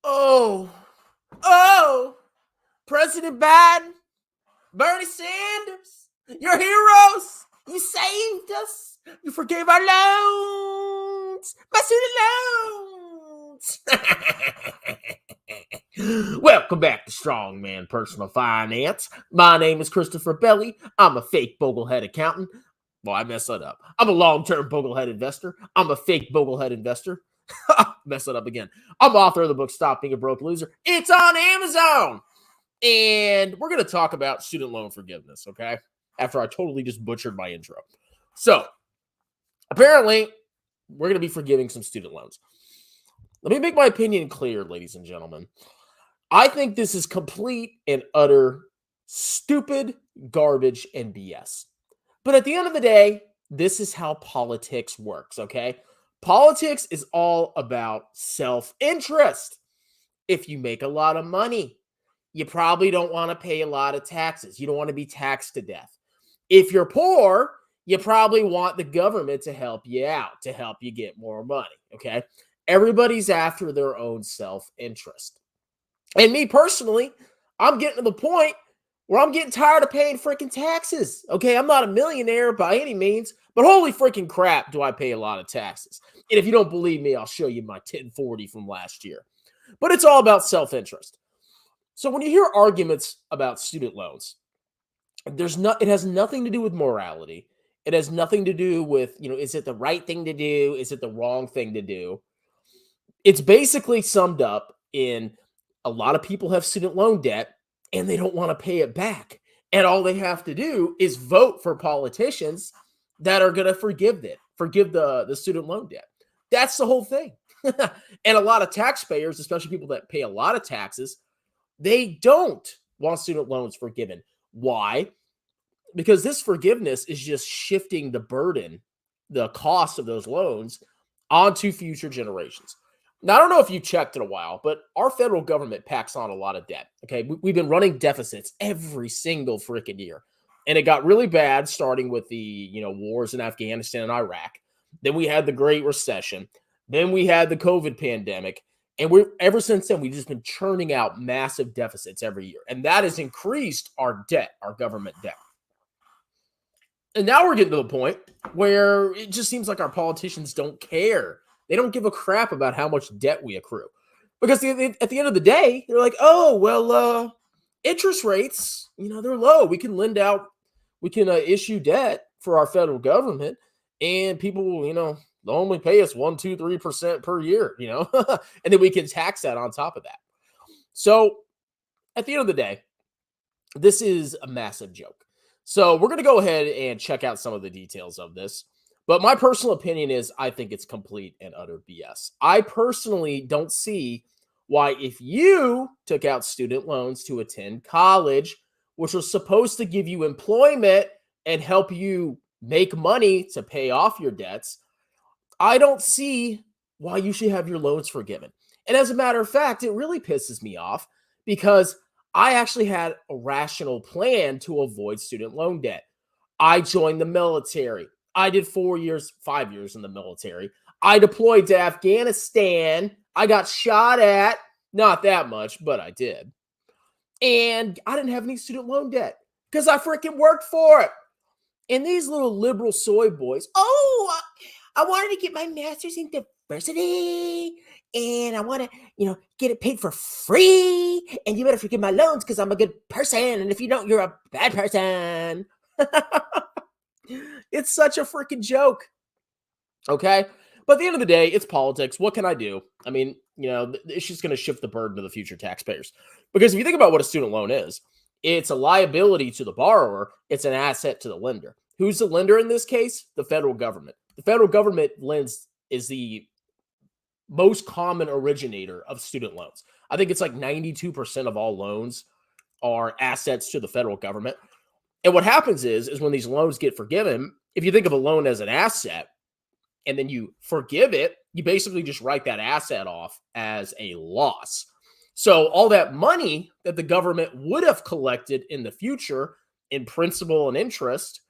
Oh, oh, President Biden, Bernie Sanders, your heroes. You saved us. You forgave our loans, my student loans. Welcome back to Strongman Personal Finance. My name is Christopher Belly. I'm a fake boglehead accountant. Well, I messed that up. I'm a long-term boglehead investor. I'm a fake boglehead investor. Mess it up again. I'm author of the book Stop Being a Broke Loser. It's on Amazon. And we're going to talk about student loan forgiveness, okay? After I totally just butchered my intro. So, apparently, we're going to be forgiving some student loans. Let me make my opinion clear, ladies and gentlemen. I think this is complete and utter stupid garbage and BS. But at the end of the day, this is how politics works, okay? Politics is all about self-interest. If you make a lot of money, you probably don't want to pay a lot of taxes. You don't want to be taxed to death. If you're poor, you probably want the government to help you out, to help you get more money, okay? Everybody's after their own self-interest. And me personally, I'm getting to the point where I'm getting tired of paying freaking taxes. Okay, I'm not a millionaire by any means, but holy freaking crap, do I pay a lot of taxes. And if you don't believe me, I'll show you my 1040 from last year. But it's all about self-interest. So when you hear arguments about student loans, it has nothing to do with morality. It has nothing to do with, is it the right thing to do? Is it the wrong thing to do? It's basically summed up in a lot of people have student loan debt and they don't want to pay it back. And all they have to do is vote for politicians that are going to forgive the student loan debt. That's the whole thing. And a lot of taxpayers, especially people that pay a lot of taxes, they don't want student loans forgiven. Why? Because this forgiveness is just shifting the burden, the cost of those loans onto future generations. Now, I don't know if you checked in a while, but our federal government packs on a lot of debt. Okay, we've been running deficits every single freaking year. And it got really bad starting with the, wars in Afghanistan and Iraq. Then we had the Great Recession. Then we had the COVID pandemic. And ever since then, we've just been churning out massive deficits every year. And that has increased our debt, our government debt. And now we're getting to the point where it just seems like our politicians don't care. They don't give a crap about how much debt we accrue. Because at the end of the day, they're like, oh, well, interest rates, they're low. We can issue debt for our federal government. And people, they'll only pay us 1%, 2%, 3% per year, and then we can tax that on top of that. So at the end of the day, this is a massive joke. So we're going to go ahead and check out some of the details of this. But my personal opinion is I think it's complete and utter BS. I personally don't see why, if you took out student loans to attend college, which was supposed to give you employment and help you make money to pay off your debts, I don't see why you should have your loans forgiven. And as a matter of fact, it really pisses me off because I actually had a rational plan to avoid student loan debt. I joined the military. I did 5 years in the military. I deployed to Afghanistan. I got shot at. Not that much, but I did. And I didn't have any student loan debt because I freaking worked for it. And these little liberal soy boys, I wanted to get my master's in diversity and I want to, get it paid for free. And you better forgive my loans because I'm a good person. And if you don't, you're a bad person. It's such a freaking joke. Okay. But at the end of the day, it's politics. What can I do? I mean, it's just going to shift the burden to the future taxpayers. Because if you think about what a student loan is, it's a liability to the borrower. It's an asset to the lender. Who's the lender in this case? The federal government. The federal government is the most common originator of student loans. I think it's like 92% of all loans are assets to the federal government. And what happens is when these loans get forgiven, if you think of a loan as an asset and then you forgive it, you basically just write that asset off as a loss. So all that money that the government would have collected in the future in principal and interest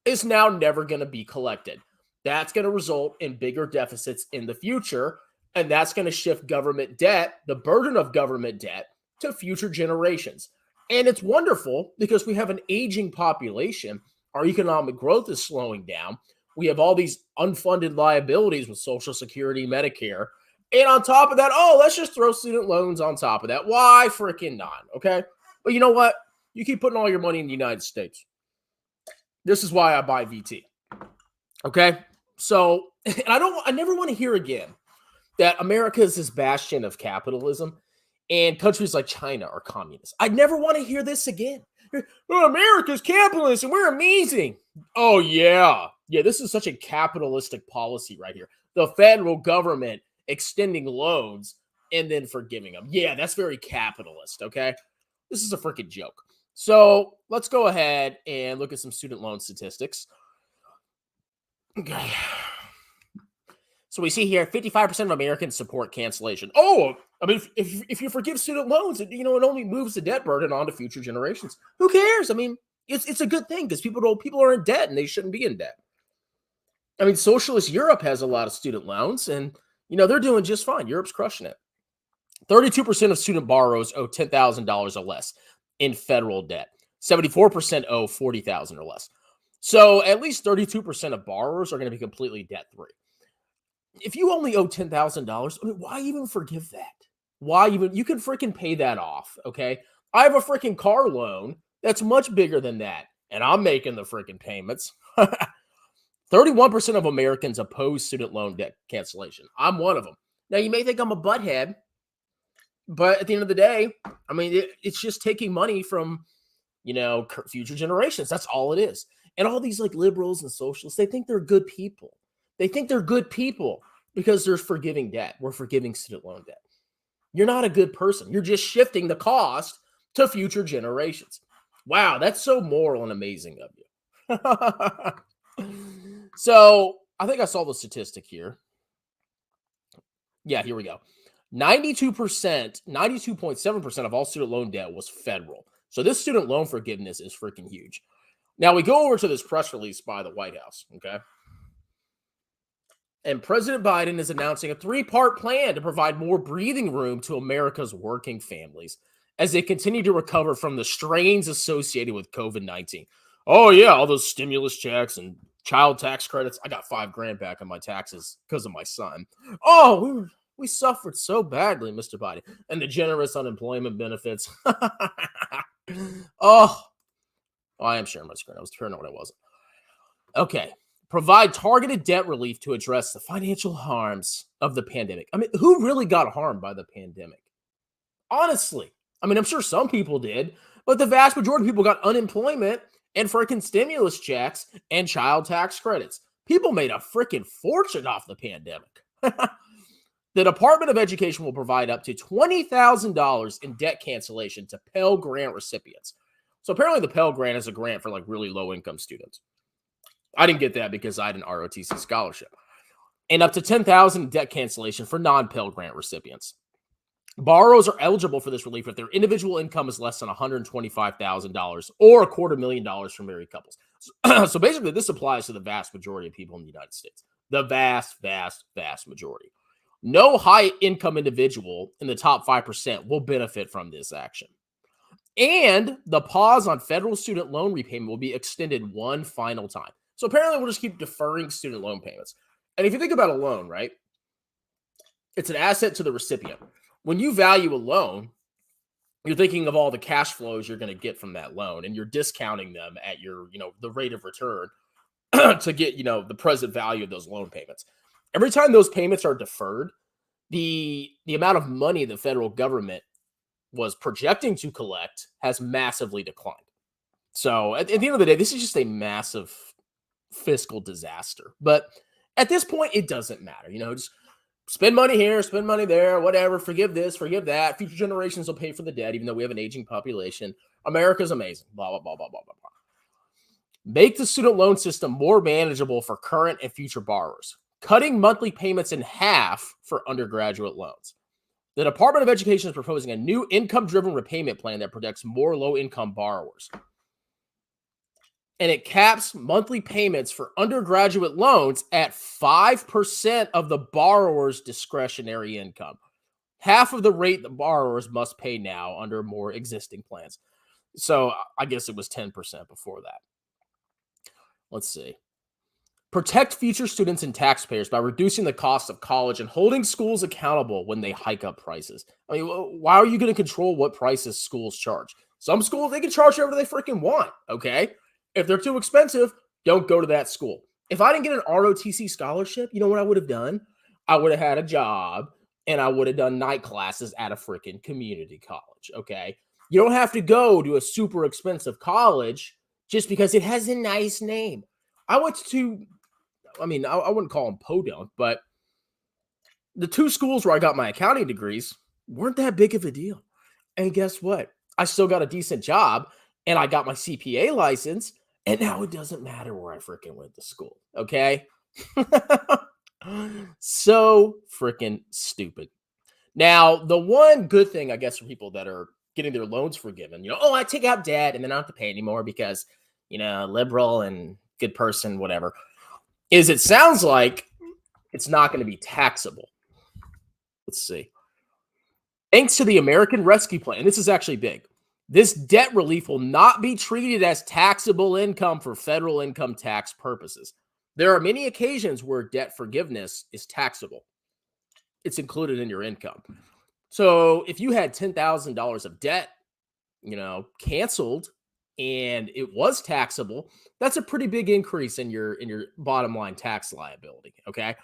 is now never going to be collected. That's going to result in bigger deficits in the future And that's going to shift government debt, the burden of government debt, to future generations. And it's wonderful because we have an aging population. Our economic growth is slowing down. We have all these unfunded liabilities with Social Security, Medicare. And on top of that, let's just throw student loans on top of that. Why freaking not? Okay. But you know what? You keep putting all your money in the United States. This is why I buy VT. Okay. So, and I never want to hear again that America is this bastion of capitalism and countries like China are communist. I never want to hear this again. America's capitalist and we're amazing. Oh, yeah. Yeah, this is such a capitalistic policy right here. The federal government extending loans and then forgiving them. Yeah, that's very capitalist, okay? This is a freaking joke. So let's go ahead and look at some student loan statistics. Okay. So we see here 55% of Americans support cancellation. Oh, I mean, if you forgive student loans, it only moves the debt burden onto future generations. Who cares? I mean, it's a good thing because people are in debt and they shouldn't be in debt. I mean, socialist Europe has a lot of student loans and, they're doing just fine. Europe's crushing it. 32% of student borrowers owe $10,000 or less in federal debt. 74% owe $40,000 or less. So at least 32% of borrowers are going to be completely debt-free. If you only owe $10,000, I mean, why even forgive that? Why even? You can freaking pay that off, okay? I have a freaking car loan that's much bigger than that, and I'm making the freaking payments. 31% of Americans oppose student loan debt cancellation. I'm one of them. Now, you may think I'm a butthead, but at the end of the day, I mean, it's just taking money from, future generations. That's all it is. And all these like liberals and socialists, they think they're good people. They think they're good people because they're forgiving debt. We're forgiving student loan debt. You're not a good person. You're just shifting the cost to future generations. Wow, that's so moral and amazing of you. So I think I saw the statistic here. Yeah, here we go. 92%, 92.7% of all student loan debt was federal. So this student loan forgiveness is freaking huge. Now we go over to this press release by the White House, okay? And President Biden is announcing a 3-part plan to provide more breathing room to America's working families as they continue to recover from the strains associated with COVID-19. Oh, yeah, all those stimulus checks and child tax credits. I got $5,000 back on my taxes because of my son. Oh, we suffered so badly, Mr. Biden. And the generous unemployment benefits. I am sharing my screen. I was turning on when I wasn't. Okay. Provide targeted debt relief to address the financial harms of the pandemic. I mean, who really got harmed by the pandemic? Honestly. I mean, I'm sure some people did, but the vast majority of people got unemployment and freaking stimulus checks and child tax credits. People made a freaking fortune off the pandemic. The Department of Education will provide up to $20,000 in debt cancellation to Pell Grant recipients. So apparently the Pell Grant is a grant for like really low-income students. I didn't get that because I had an ROTC scholarship. And up to $10,000 in debt cancellation for non-Pell Grant recipients. Borrowers are eligible for this relief if their individual income is less than $125,000 or $250,000 for married couples. So basically, this applies to the vast majority of people in the United States. The vast, vast, vast majority. No high-income individual in the top 5% will benefit from this action. And the pause on federal student loan repayment will be extended one final time. So apparently, we'll just keep deferring student loan payments. And if you think about a loan, right, it's an asset to the recipient. When you value a loan, you're thinking of all the cash flows you're going to get from that loan, and you're discounting them at your, the rate of return to get, the present value of those loan payments. Every time those payments are deferred, the amount of money the federal government was projecting to collect has massively declined. So at the end of the day, this is just a massive fiscal disaster. But at this point, it doesn't matter. Just spend money here, spend money there, whatever. Forgive this, forgive that. Future generations will pay for the debt, even though we have an aging population. America's amazing. Blah, blah, blah, blah, blah, blah, blah. Make the student loan system more manageable for current and future borrowers. Cutting monthly payments in half for undergraduate loans. The Department of Education is proposing a new income-driven repayment plan that protects more low-income borrowers. and it caps monthly payments for undergraduate loans at 5% of the borrower's discretionary income. Half of the rate the borrowers must pay now under more existing plans. So I guess it was 10% before that. Let's see. Protect future students and taxpayers by reducing the cost of college and holding schools accountable when they hike up prices. I mean, why are you going to control what prices schools charge? Some schools, they can charge whatever they freaking want, okay? If they're too expensive, don't go to that school. If I didn't get an ROTC scholarship, you know what I would have done? I would have had a job and I would have done night classes at a freaking community college, okay? You don't have to go to a super expensive college just because it has a nice name. I went to, I mean, I wouldn't call them podunk, but the two schools where I got my accounting degrees weren't that big of a deal. And guess what? I still got a decent job and I got my CPA license. And now it doesn't matter where I freaking went to school. Okay. So freaking stupid. Now, the one good thing, I guess, for people that are getting their loans forgiven, I take out debt and then I don't have to pay anymore because, liberal and good person, whatever, is it sounds like it's not going to be taxable. Let's see. Thanks to the American Rescue Plan, this is actually big. This debt relief will not be treated as taxable income for federal income tax purposes. There are many occasions where debt forgiveness is taxable. It's included in your income. So if you had $10,000 of debt, canceled and it was taxable, that's a pretty big increase in your bottom line tax liability, okay?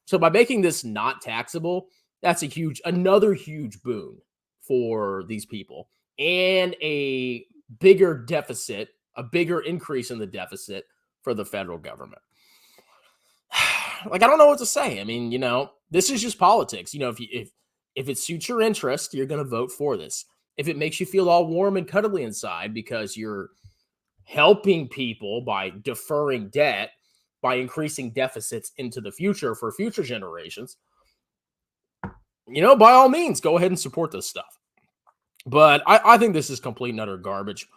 So by making this not taxable, that's another huge boon for these people and a bigger deficit, a bigger increase in the deficit for the federal government. Like, I don't know what to say. I mean, this is just politics. If it suits your interest, you're going to vote for this. If it makes you feel all warm and cuddly inside because you're helping people by deferring debt, by increasing deficits into the future for future generations, by all means, go ahead and support this stuff. But I think this is complete and utter garbage.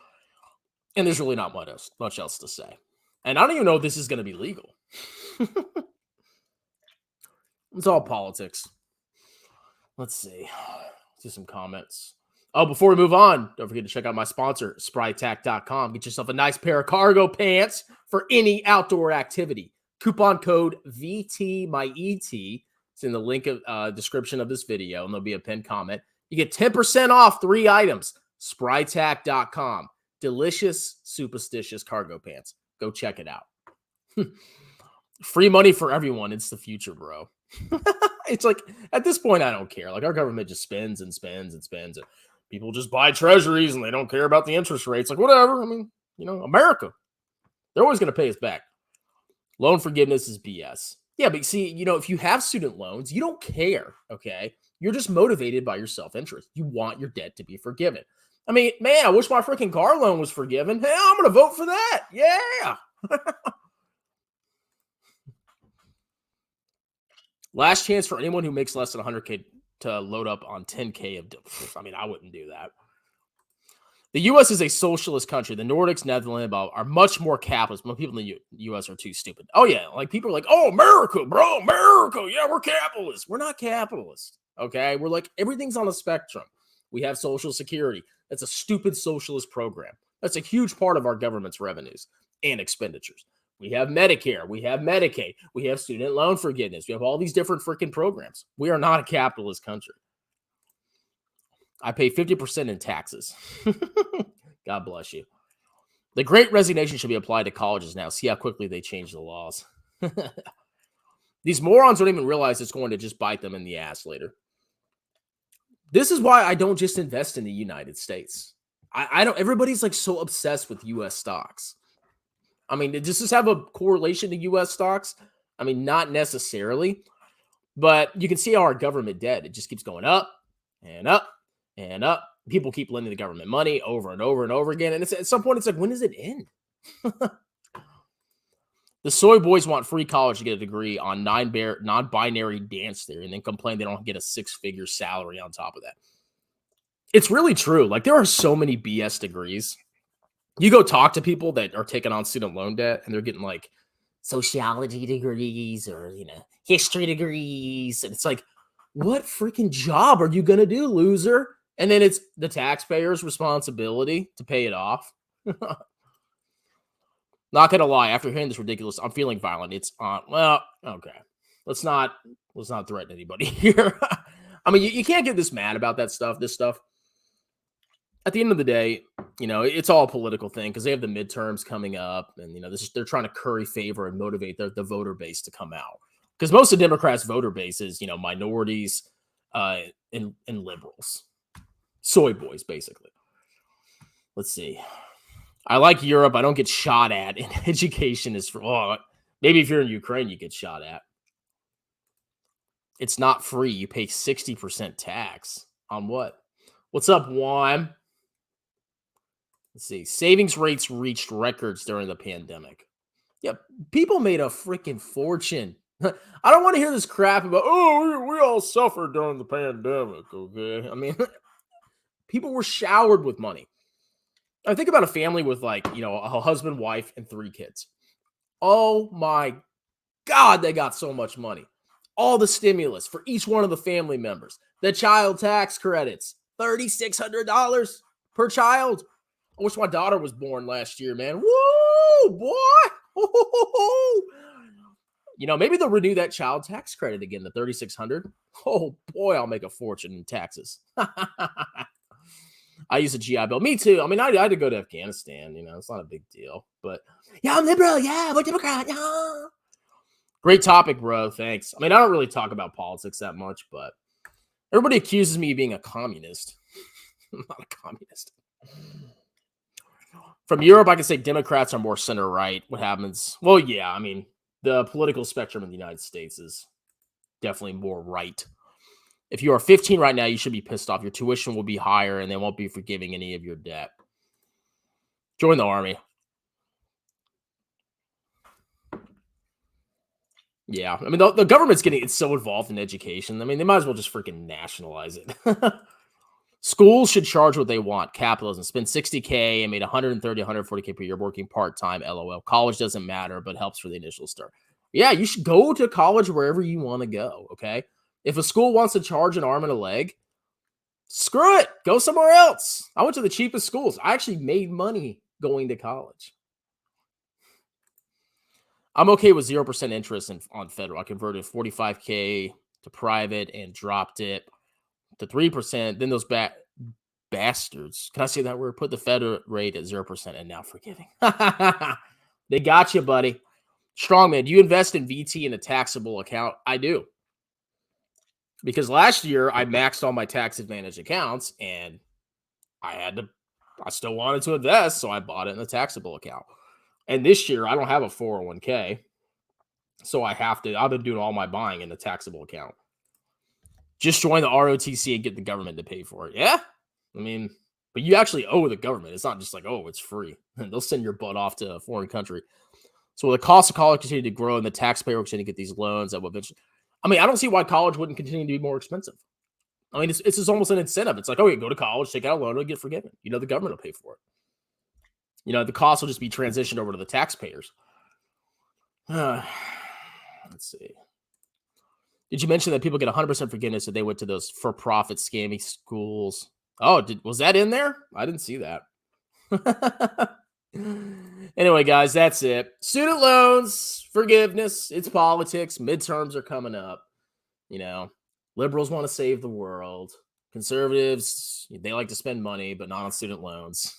And there's really not much else to say. And I don't even know if this is going to be legal. It's all politics. Let's see. Do some comments. Oh, before we move on, don't forget to check out my sponsor, sprytack.com. Get yourself a nice pair of cargo pants for any outdoor activity. Coupon code VTMyET. It's in the link of description of this video, and there'll be a pinned comment. You get 10% off 3 items. Sprytack.com. Delicious, superstitious cargo pants. Go check it out. Free money for everyone. It's the future, bro. It's like, at this point, I don't care. Like, our government just spends and spends and spends. And people just buy treasuries and they don't care about the interest rates. Like, whatever. I mean, America, they're always going to pay us back. Loan forgiveness is BS. Yeah, but see, if you have student loans, you don't care, okay? You're just motivated by your self-interest. You want your debt to be forgiven. I mean, man, I wish my freaking car loan was forgiven. Hey, I'm going to vote for that. Yeah. Last chance for anyone who makes less than 100K to load up on 10K of. I mean, I wouldn't do that. The U.S. is a socialist country. The Nordics, Netherlands are much more capitalist. Most people in the U.S. are too stupid. Oh, yeah. Like, people are like, oh, America, bro, America. Yeah, we're capitalists. We're not capitalists, okay? We're like, everything's on a spectrum. We have Social Security. That's a stupid socialist program. That's a huge part of our government's revenues and expenditures. We have Medicare. We have Medicaid. We have student loan forgiveness. We have all these different freaking programs. We are not a capitalist country. I pay 50% in taxes. God bless you. The Great Resignation should be applied to colleges now. See how quickly they change the laws. These morons don't even realize it's going to just bite them in the ass later. This is why I don't just invest in the United States. I don't. Everybody's like so obsessed with U.S. stocks. I mean, does this have a correlation to U.S. stocks? I mean, not necessarily. But you can see how our government debt, it just keeps going up and up and up. People keep lending the government money over and over and over again. And at some point, it's like, when does it end? The soy boys want free college to get a degree on non-binary dance theory and then complain they don't get a 6-figure salary on top of that. It's really true. Like, there are so many BS degrees. You go talk to people that are taking on student loan debt and they're getting like sociology degrees or, history degrees. And it's like, what freaking job are you going to do, loser? And then it's the taxpayer's responsibility to pay it off. Not going to lie, after hearing this ridiculous, I'm feeling violent. It's well, okay. Let's not threaten anybody here. I mean, you can't get this mad about this stuff. At the end of the day, it's all a political thing because they have the midterms coming up, and they're trying to curry favor and motivate the voter base to come out. Because most of Democrats' voter base is, minorities and liberals, soy boys, basically. Let's see. I like Europe. I don't get shot at, and education is for maybe if you're in Ukraine, you get shot at. It's not free. You pay 60% tax on what? What's up, Juan? Let's see. Savings rates reached records during the pandemic. Yeah, people made a freaking fortune. I don't want to hear this crap about, we all suffered during the pandemic, okay? I mean, people were showered with money. I think about a family with a husband, wife, and 3 kids. Oh my God, they got so much money. All the stimulus for each one of the family members. The child tax credits, $3,600 per child. I wish my daughter was born last year, man. Woo, boy. Maybe they'll renew that child tax credit again, the $3,600. Oh, boy, I'll make a fortune in taxes. I use a GI Bill. Me too. I mean, I had to go to Afghanistan. It's not a big deal. But, yeah, I'm liberal. Yeah, I'm a Democrat. Yeah. Great topic, bro. Thanks. I mean, I don't really talk about politics that much, but everybody accuses me of being a communist. I'm not a communist. From Europe, I can say Democrats are more center-right. What happens? Well, yeah, I mean, the political spectrum in the United States is definitely more right. If you are 15 right now, you should be pissed off. Your tuition will be higher, and they won't be forgiving any of your debt. Join the army. Yeah, I mean, the government's getting so involved in education. I mean, they might as well just freaking nationalize it. Schools should charge what they want. Capitalism. Spend $60K and made $130, $140K per year working part-time. LOL. College doesn't matter, but helps for the initial start. Yeah, you should go to college wherever you want to go, okay? If a school wants to charge an arm and a leg, screw it. Go somewhere else. I went to the cheapest schools. I actually made money going to college. I'm okay with 0% interest on federal. I converted $45K to private and dropped it to 3%. Then those bastards, can I say that word? Put the federal rate at 0% and now forgiving. They got you, buddy. Strongman, do you invest in VT in a taxable account? I do. Because last year I maxed all my tax advantage accounts and I still wanted to invest, so I bought it in a taxable account. And this year I don't have a 401k, so I've been doing all my buying in a taxable account. Just join the ROTC and get the government to pay for it. Yeah? I mean, but you actually owe the government. It's not just like, it's free. They'll send your butt off to a foreign country. So the cost of college continue to grow and the taxpayer will continue to get these loans that will eventually. I mean, I don't see why college wouldn't continue to be more expensive. I mean, it's just almost an incentive. It's like, go to college, take out a loan, and get forgiven. The government will pay for it. The cost will just be transitioned over to the taxpayers. Let's see. Did you mention that people get 100% forgiveness if they went to those for-profit scammy schools? Oh, was that in there? I didn't see that. Anyway, guys, that's it. Student loans, forgiveness, it's politics. Midterms are coming up. Liberals want to save the world. Conservatives, they like to spend money, but not on student loans.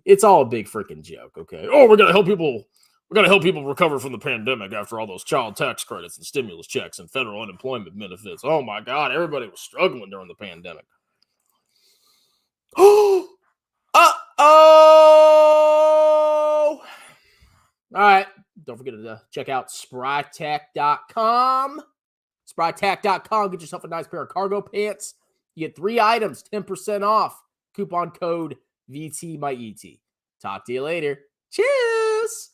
It's all a big freaking joke, okay? We're going to help people. We're going to help people recover from the pandemic after all those child tax credits and stimulus checks and federal unemployment benefits. Oh, my God. Everybody was struggling during the pandemic. Uh-oh. All right. Don't forget to check out sprytech.com. Sprytech.com. Get yourself a nice pair of cargo pants. You get 3 items, 10% off. Coupon code VTMyET. Talk to you later. Cheers.